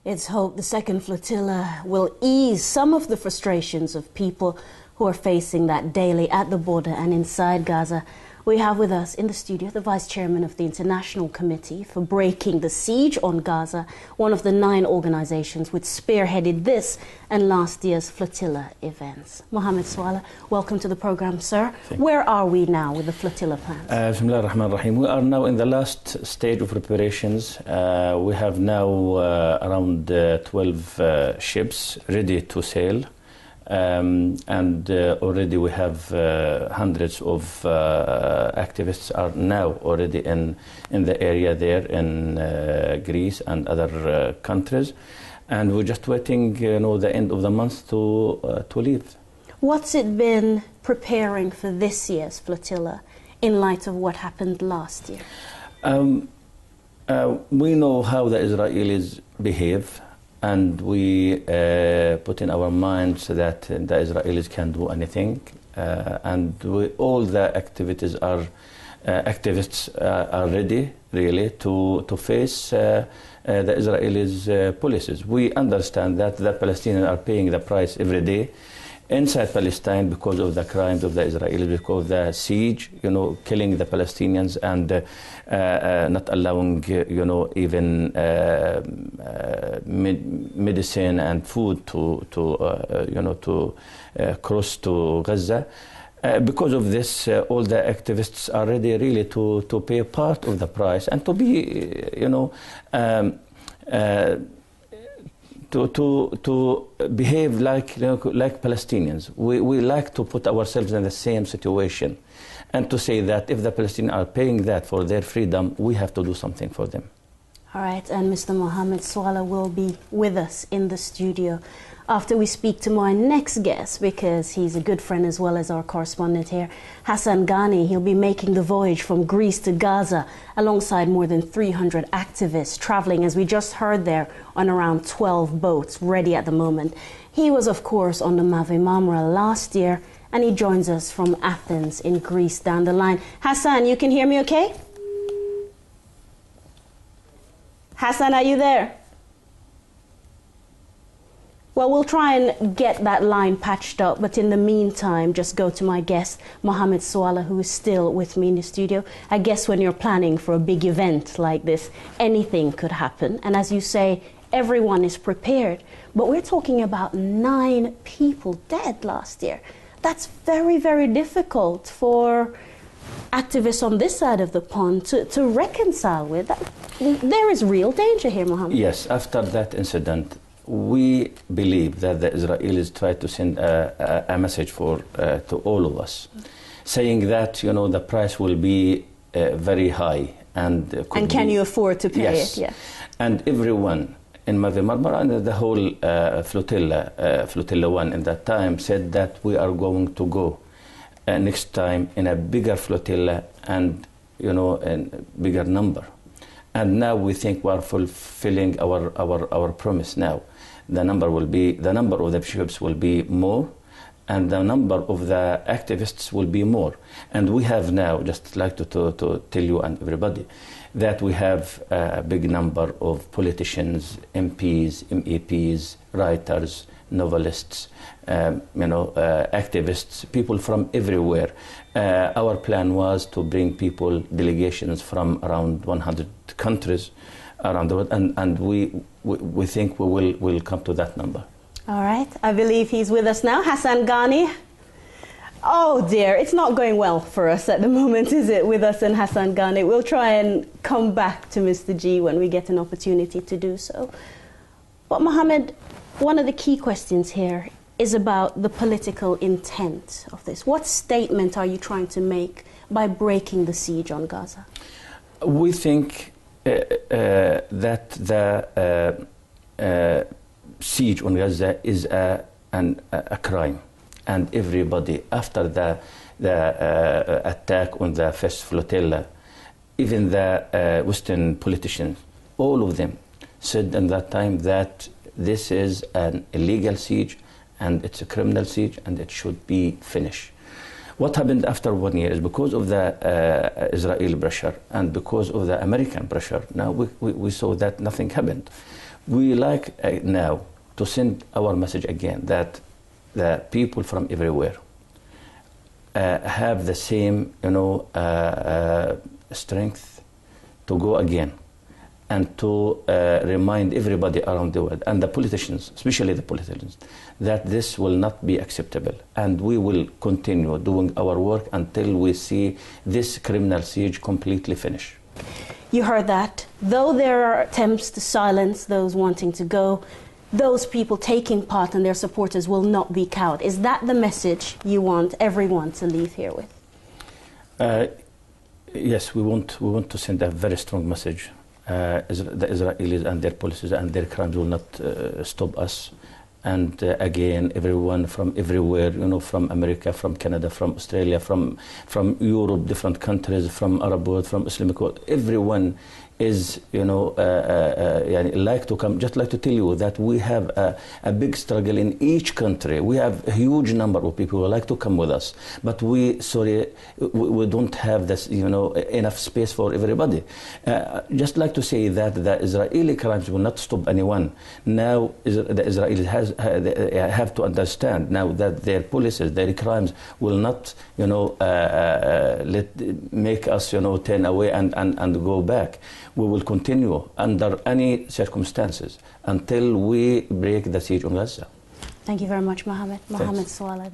It's hoped the second flotilla will ease some of the frustrations of people who are facing that daily at the border and inside Gaza. We have with us in the studio the Vice Chairman of the International Committee for Breaking the Siege on Gaza, one of the 9 organizations which spearheaded this and last year's flotilla events. Mohammed Swala, welcome to the program, sir. Where are we now with the flotilla plans? Bismillah ar-Rahman ar-Rahim. We are now in the last stage of preparations. We have now around 12 ships ready to sail. And already we have hundreds of activists are now already in the area there in Greece and other countries, and we're just waiting, the end of the month to leave. What's it been preparing for this year's flotilla in light of what happened last year? We know how the Israelis behave. And we put in our minds that the Israelis can do anything, and all the activists are ready, really, to face the Israelis' policies. We understand that the Palestinians are paying the price every day inside Palestine because of the crimes of the Israelis, because of the siege, killing the Palestinians and not allowing, even medicine and food to cross to Gaza. Because of this, all the activists are ready, really, to pay part of the price and to be, to behave like Palestinians. We like to put ourselves in the same situation and to say that if the Palestinians are paying that for their freedom, we have to do something for them. All right, and Mr. Mohammed Swala will be with us in the studio after we speak to my next guest, because he's a good friend as well as our correspondent here, Hassan Ghani. He'll be making the voyage from Greece to Gaza alongside more than 300 activists traveling, as we just heard there, on around 12 boats ready at the moment. He was, of course, on the Mavi Mamre last year, and he joins us from Athens in Greece down the line. Hassan, you can hear me okay? Hassan, are you there? Well, we'll try and get that line patched up, but in the meantime, just go to my guest, Mohammed Swala, who is still with me in the studio. I guess when you're planning for a big event like this, anything could happen. And as you say, everyone is prepared. But we're talking about 9 people dead last year. That's very, very difficult for activists on this side of the pond to reconcile with. There is real danger here, Mohammed. Yes, after that incident, we believe that the Israelis tried to send a message to all of us, saying that the price will be very high and can you afford to pay it? Yeah. And everyone in Mavi Marmara and the whole Flotilla 1 in that time said that we are going to go next time in a bigger flotilla and in bigger number. And now we think we are fulfilling our promise now. The number of the ships will be more, and the number of the activists will be more. And we have now, just like to tell you and everybody, that we have a big number of politicians, MPs, MEPs, writers, novelists, activists, people from everywhere. Our plan was to bring delegations from around 100 countries around the world, and we think we will come to that number. All right, I believe he's with us now. Hassan Ghani. Oh dear, it's not going well for us at the moment, is it, with us and Hassan Ghani? We'll try and come back to Mr. G when we get an opportunity to do so. But Mohammed, one of the key questions here is about the political intent of this. What statement are you trying to make by breaking the siege on Gaza? We think that the siege on Gaza is a crime, and everybody, after the attack on the first flotilla, even the Western politicians, all of them said in that time that this is an illegal siege and it's a criminal siege and it should be finished. What happened after 1 year is because of the Israeli pressure and because of the American pressure. Now we saw that nothing happened. We like now to send our message again that the people from everywhere have the same, strength to go again and to remind everybody around the world and the politicians, especially the politicians, that this will not be acceptable. And we will continue doing our work until we see this criminal siege completely finish. You heard that. Though there are attempts to silence those wanting to go, those people taking part and their supporters will not be cowed. Is that the message you want everyone to leave here with? Yes, we want to send a very strong message. The Israelis and their policies and their crimes will not stop us. And again, everyone from everywhere, from America, from Canada, from Australia, from Europe, different countries, from Arab world, from Islamic world, everyone is, like to come, just like to tell you that we have a big struggle in each country. We have a huge number of people who like to come with us, but we don't have this, enough space for everybody. Just like to say that the Israeli crimes will not stop anyone. Now, the Israelis have to understand now that their policies, their crimes will not, make us, turn away and go back. We will continue under any circumstances until we break the siege on Gaza. Thank you very much, Mohammed. Mohammed Swaleh.